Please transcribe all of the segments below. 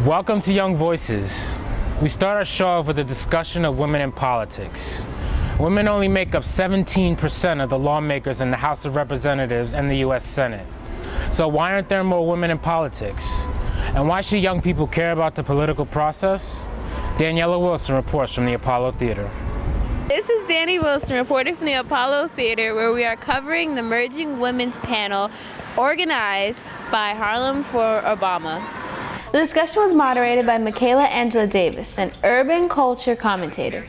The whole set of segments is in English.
Welcome to Young Voices. We start our show off with a discussion of women in politics. Women only make up 17% of the lawmakers in the House of Representatives and the U.S. Senate. So why aren't there more women in politics? And why should young people care about the political process? Daniela Wilson reports from the Apollo Theater. This is Danny Wilson reporting from the Apollo Theater, where we are covering the Merging Women's Panel organized by Harlem for Obama. The discussion was moderated by Michaela Angela Davis, an urban culture commentator,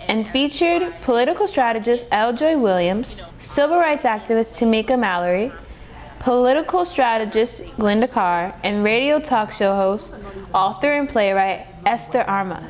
and featured political strategist L. Joy Williams, civil rights activist Tamika Mallory, political strategist Glenda Carr, and radio talk show host, author, and playwright Esther Arma.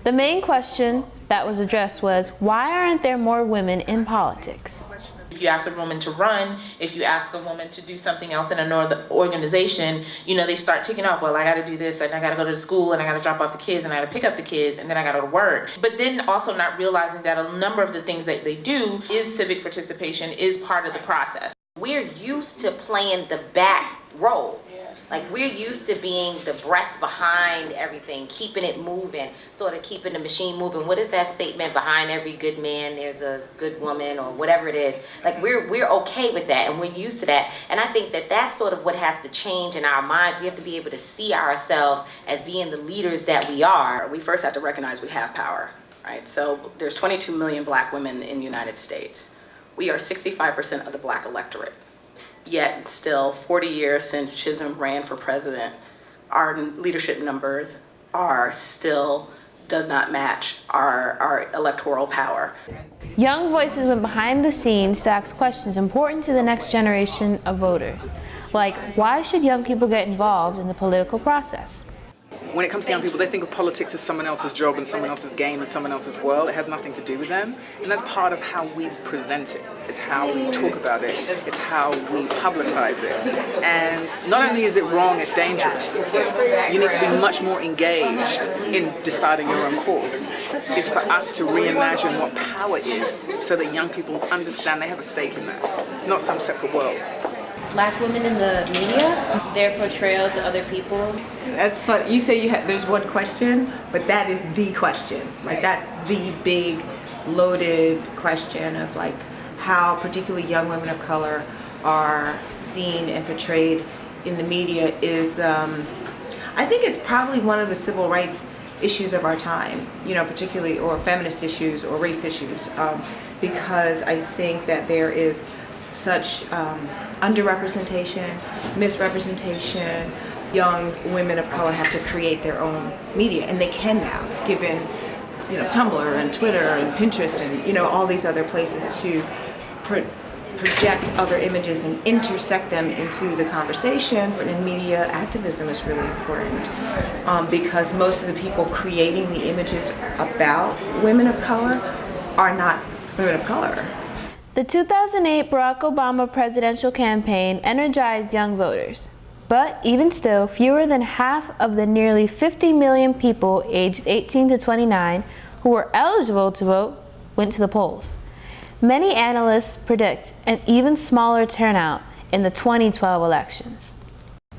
The main question that was addressed was, why aren't there more women in politics? If you ask a woman to run, if you ask a woman to do something else in another organization, they start ticking off, well, I got to do this, and I got to go to school, and I got to drop off the kids, and I got to pick up the kids, and then I got to go to work. But then also not realizing that a number of the things that they do is civic participation, is part of the process. We're used to playing the back role. Like, we're used to being the breath behind everything, keeping it moving, sort of keeping the machine moving. What is that statement? Behind every good man, there's a good woman, or whatever it is. Like, we're okay with that, and we're used to that. And I think that that's sort of what has to change in our minds. We have to be able to see ourselves as being the leaders that we are. We first have to recognize we have power, right? So there's 22 million black women in the United States. We are 65% of the black electorate. Yet still, 40 years since Chisholm ran for president, our leadership numbers are still does not match our electoral power. Young Voices went behind the scenes to ask questions important to the next generation of voters, like why should young people get involved in the political process? When it comes to young people, they think of politics as someone else's job and someone else's game and someone else's world. It has nothing to do with them. And that's part of how we present it. It's how we talk about it. It's how we publicize it. And not only is it wrong, it's dangerous. You need to be much more engaged in deciding your own course. It's for us to reimagine what power is so that young people understand they have a stake in that. It's not some separate world. Black women in the media, their portrayal to other people. That's what you say. There's one question, but that is the question. Like, that's the big, loaded question of like how particularly young women of color are seen and portrayed in the media is, I think it's probably one of the civil rights issues of our time. Particularly, or feminist issues or race issues, because I think that there is such underrepresentation, misrepresentation. Young women of color have to create their own media, and they can now, given Tumblr and Twitter and Pinterest and all these other places to project other images and intersect them into the conversation. And media activism is really important because most of the people creating the images about women of color are not women of color. The 2008 Barack Obama presidential campaign energized young voters, but even still, fewer than half of the nearly 50 million people aged 18 to 29 who were eligible to vote went to the polls. Many analysts predict an even smaller turnout in the 2012 elections.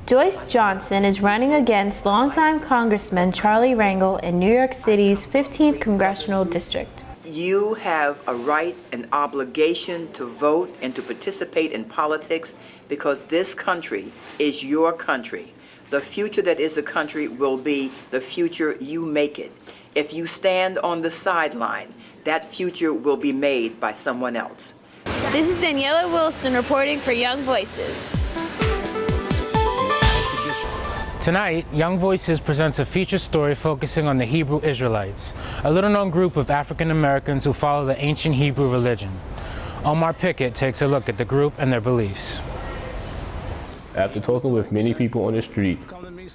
Joyce Johnson is running against longtime Congressman Charlie Rangel in New York City's 15th Congressional District. You have a right and obligation to vote and to participate in politics because this country is your country. The future that is a country will be the future you make it. If you stand on the sideline, that future will be made by someone else. This is Daniela Wilson reporting for Young Voices. Tonight, Young Voices presents a feature story focusing on the Hebrew Israelites, a little-known group of African Americans who follow the ancient Hebrew religion. Omar Pickett takes a look at the group and their beliefs. After talking with many people on the street,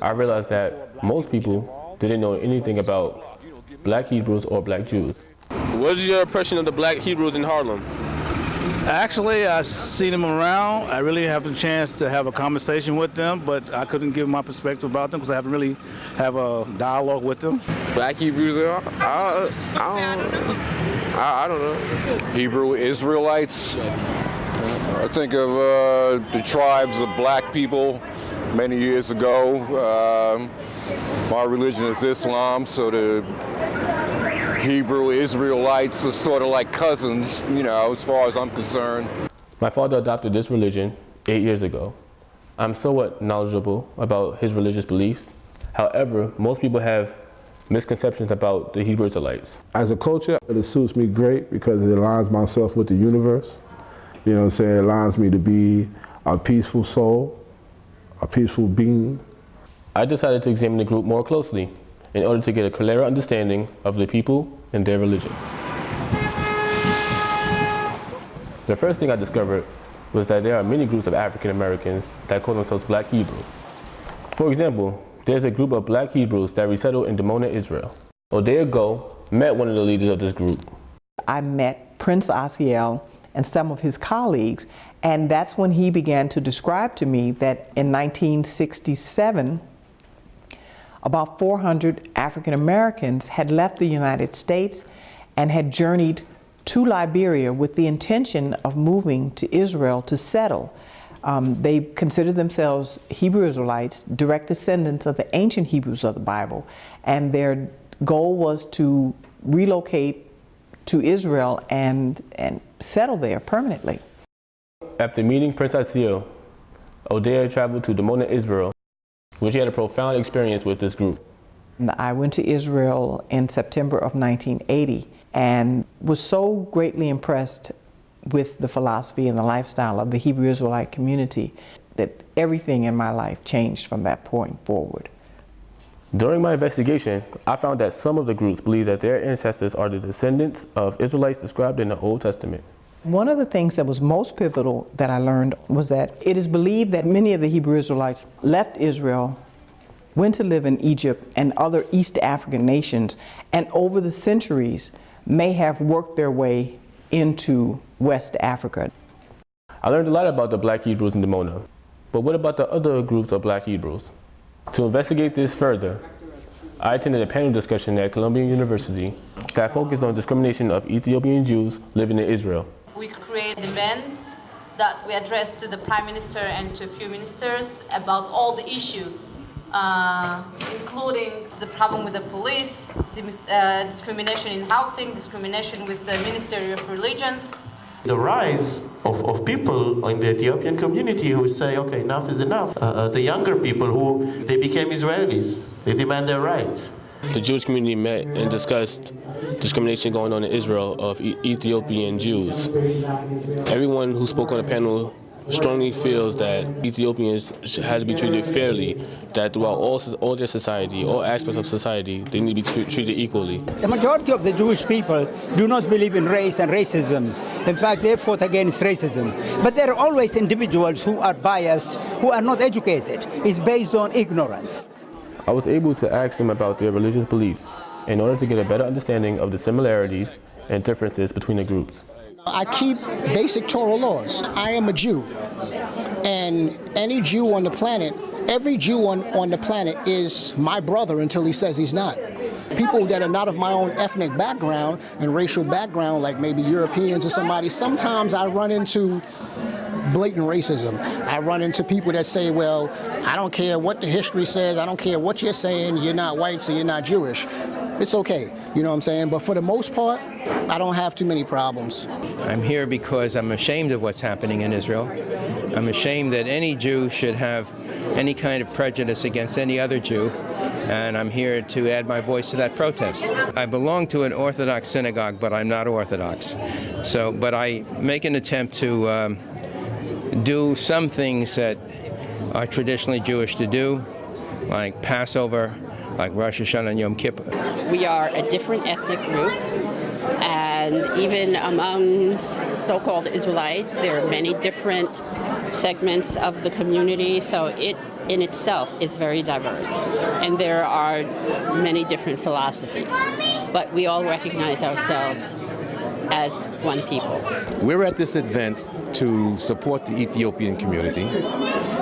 I realized that most people didn't know anything about black Hebrews or black Jews. What is your impression of the black Hebrews in Harlem? Actually, I see them around. I really have a chance to have a conversation with them, but I couldn't give my perspective about them because I haven't really have a dialogue with them. Black Hebrews, I don't know. Hebrew Israelites. I think of the tribes of black people many years ago. My religion is Islam, so the Hebrew Israelites are sort of like cousins, as far as I'm concerned. My father adopted this religion 8 years ago. I'm somewhat knowledgeable about his religious beliefs. However, most people have misconceptions about the Hebrew Israelites. As a culture, it suits me great because it aligns myself with the universe. You know what I'm saying? It aligns me to be a peaceful soul, a peaceful being. I decided to examine the group more closely in order to get a clearer understanding of the people and their religion. The first thing I discovered was that there are many groups of African Americans that call themselves Black Hebrews. For example, there's a group of Black Hebrews that resettled in Dimona, Israel. Odea Go met one of the leaders of this group. I met Prince Asiel and some of his colleagues, and that's when he began to describe to me that in 1967, about 400 African Americans had left the United States and had journeyed to Liberia with the intention of moving to Israel to settle. They considered themselves Hebrew Israelites, direct descendants of the ancient Hebrews of the Bible, and their goal was to relocate to Israel and settle there permanently. After meeting Prince Asiel, Odea traveled to Dimona, Israel, where she had a profound experience with this group. I went to Israel in September of 1980 and was so greatly impressed with the philosophy and the lifestyle of the Hebrew Israelite community that everything in my life changed from that point forward. During my investigation, I found that some of the groups believe that their ancestors are the descendants of Israelites described in the Old Testament. One of the things that was most pivotal that I learned was that it is believed that many of the Hebrew Israelites left Israel, went to live in Egypt and other East African nations, and over the centuries may have worked their way into West Africa. I learned a lot about the Black Hebrews in Dimona, but what about the other groups of Black Hebrews? To investigate this further, I attended a panel discussion at Columbia University that focused on discrimination of Ethiopian Jews living in Israel. We create demands that we address to the Prime Minister and to a few ministers about all the issues, including the problem with the police, discrimination in housing, discrimination with the Ministry of Religions. The rise of people in the Ethiopian community who say, okay, enough is enough. The younger people who, they became Israelis. They demand their rights. The Jewish community met and discussed discrimination going on in Israel of Ethiopian Jews. Everyone who spoke on the panel strongly feels that Ethiopians have to be treated fairly, that throughout all their society, all aspects of society, they need to be treated equally. The majority of the Jewish people do not believe in race and racism. In fact, they fought against racism. But there are always individuals who are biased, who are not educated. It's based on ignorance. I was able to ask them about their religious beliefs in order to get a better understanding of the similarities and differences between the groups. I keep basic Torah laws. I am a Jew, and any Jew on the planet, every Jew on the planet is my brother until he says he's not. People that are not of my own ethnic background and racial background, like maybe Europeans or somebody, sometimes I run into blatant racism. I run into people that say, well, I don't care what the history says, I don't care what you're saying, you're not white, so you're not Jewish. It's okay, you know what I'm saying? But for the most part, I don't have too many problems. I'm here because I'm ashamed of what's happening in Israel. I'm ashamed that any Jew should have any kind of prejudice against any other Jew, and I'm here to add my voice to that protest. I belong to an Orthodox synagogue, but I'm not Orthodox. But I make an attempt to do some things that are traditionally Jewish to do, like Passover, like Rosh Hashanah and Yom Kippur. We are a different ethnic group, and even among so-called Israelites, there are many different segments of the community, so it in itself is very diverse, and there are many different philosophies, but we all recognize ourselves as one people. We're at this event to support the Ethiopian community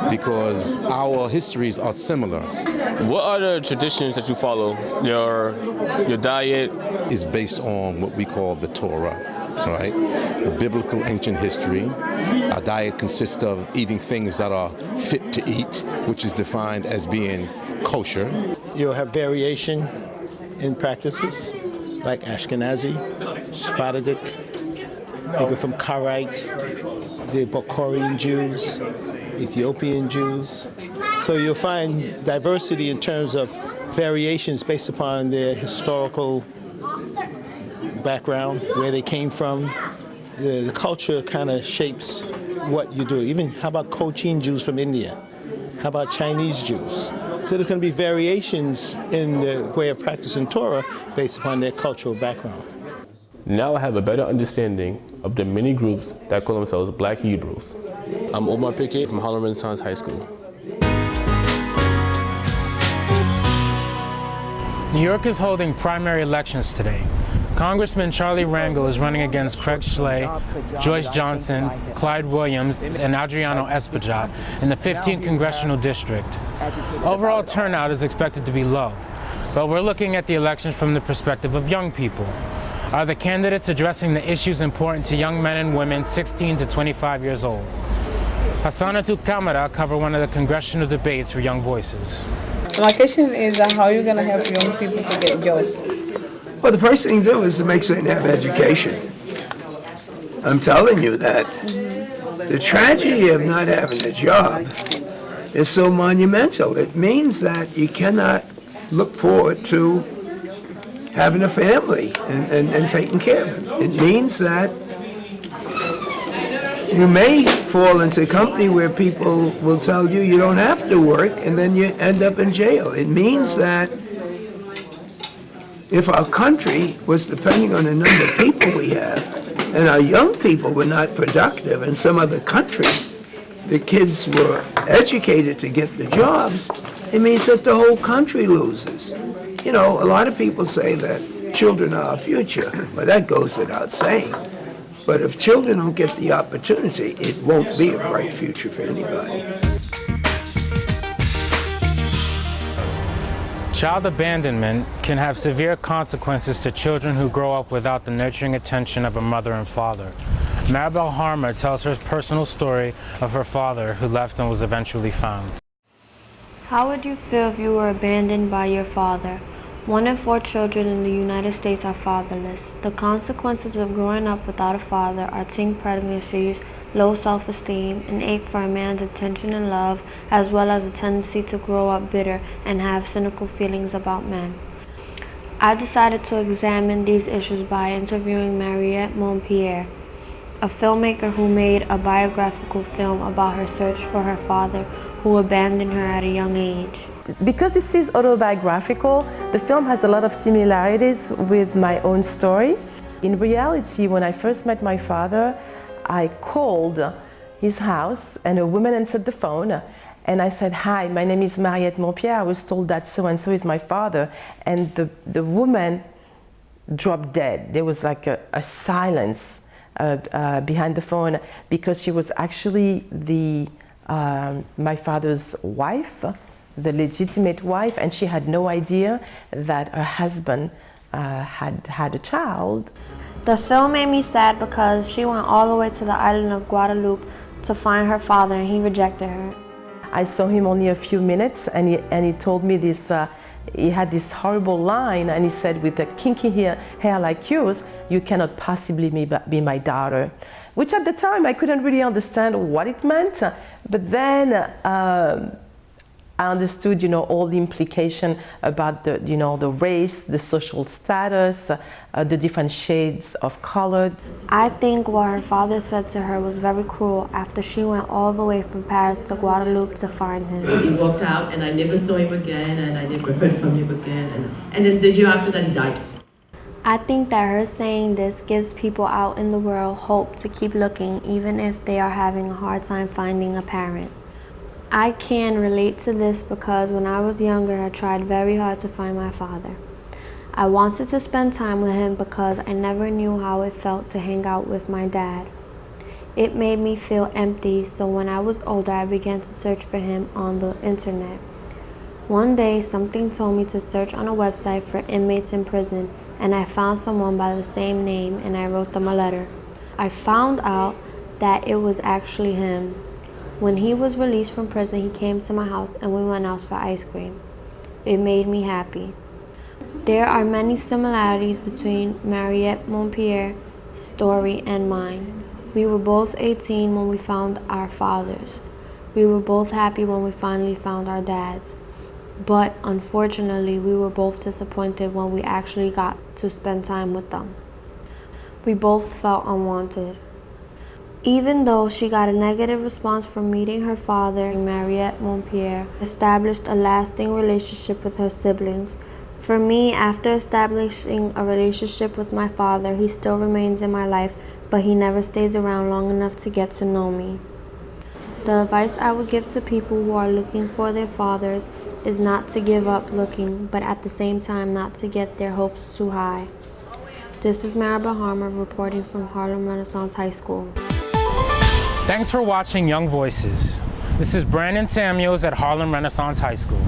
because our histories are similar. What are the traditions that you follow? Your diet? Is based on what we call the Torah. right? Biblical ancient history. Our diet consists of eating things that are fit to eat, which is defined as being kosher. You'll have variation in practices, like Ashkenazi, Sephardic, people from Karaite, the Bukharian Jews, Ethiopian Jews. So you'll find diversity in terms of variations based upon their historical background, where they came from. The culture kind of shapes what you do. Even how about Cochin Jews from India? How about Chinese Jews? So there's going to be variations in the way of practicing Torah based upon their cultural background. Now I have a better understanding of the many groups that call themselves Black Hebrews. I'm Omar Pickett from Harlem Renaissance High School. New York is holding primary elections today. Congressman Charlie Rangel is running against Craig Schley, Joyce Johnson, Clyde Williams, and Adriano Espaillat in the 15th Congressional District. Overall turnout is expected to be low, but we're looking at the elections from the perspective of young people. Are the candidates addressing the issues important to young men and women 16 to 25 years old? Hassanatu Kamara covered one of the congressional debates for Young Voices. My question is how are you going to help young people to get jobs? Well, the first thing to do is to make certain they have education. I'm telling you that the tragedy of not having a job is so monumental. It means that you cannot look forward to having a family and taking care of it. It means that you may fall into a company where people will tell you you don't have to work, and then you end up in jail. It means that if our country was depending on the number of people we have, and our young people were not productive in some other country, the kids were educated to get the jobs, it means that the whole country loses. You know, a lot of people say that children are our future. Well, that goes without saying. But if children don't get the opportunity, it won't be a bright future for anybody. Child abandonment can have severe consequences to children who grow up without the nurturing attention of a mother and father. Maribel Harmer tells her personal story of her father who left and was eventually found. How would you feel if you were abandoned by your father? 1 in 4 children in the United States are fatherless. The consequences of growing up without a father are teen pregnancies, low self-esteem, an ache for a man's attention and love, as well as a tendency to grow up bitter and have cynical feelings about men. I decided to examine these issues by interviewing Mariette Montpierre, a filmmaker who made a biographical film about her search for her father, who abandoned her at a young age. Because this is autobiographical, the film has a lot of similarities with my own story. In reality, when I first met my father, I called his house and a woman answered the phone and I said, "Hi, my name is Mariette Montpierre. I was told that so-and-so is my father." And the woman dropped dead. There was like a silence behind the phone because she was actually my father's wife, the legitimate wife, and she had no idea that her husband had a child. The film made me sad because she went all the way to the island of Guadeloupe to find her father and he rejected her. I saw him only a few minutes and he told me this, he had this horrible line and he said, "With a kinky hair like yours, you cannot possibly be my daughter." Which at the time I couldn't really understand what it meant, but then I understood, all the implication about the race, the social status, the different shades of color. I think what her father said to her was very cruel after she went all the way from Paris to Guadeloupe to find him. He walked out and I never saw him again and I never heard from him again. And the year after that he died. I think that her saying this gives people out in the world hope to keep looking even if they are having a hard time finding a parent. I can relate to this because when I was younger, I tried very hard to find my father. I wanted to spend time with him because I never knew how it felt to hang out with my dad. It made me feel empty, so when I was older, I began to search for him on the internet. One day, something told me to search on a website for inmates in prison, and I found someone by the same name and I wrote them a letter. I found out that it was actually him. When he was released from prison, he came to my house and we went out for ice cream. It made me happy. There are many similarities between Mariette Montpierre's story and mine. We were both 18 when we found our fathers. We were both happy when we finally found our dads. But unfortunately, we were both disappointed when we actually got to spend time with them. We both felt unwanted. Even though she got a negative response from meeting her father, Mariette Montpierre established a lasting relationship with her siblings. For me, after establishing a relationship with my father, he still remains in my life, but he never stays around long enough to get to know me. The advice I would give to people who are looking for their fathers is not to give up looking, but at the same time not to get their hopes too high. This is Maribel Harmer reporting from Harlem Renaissance High School. Thanks for watching Young Voices. This is Brandon Samuels at Harlem Renaissance High School.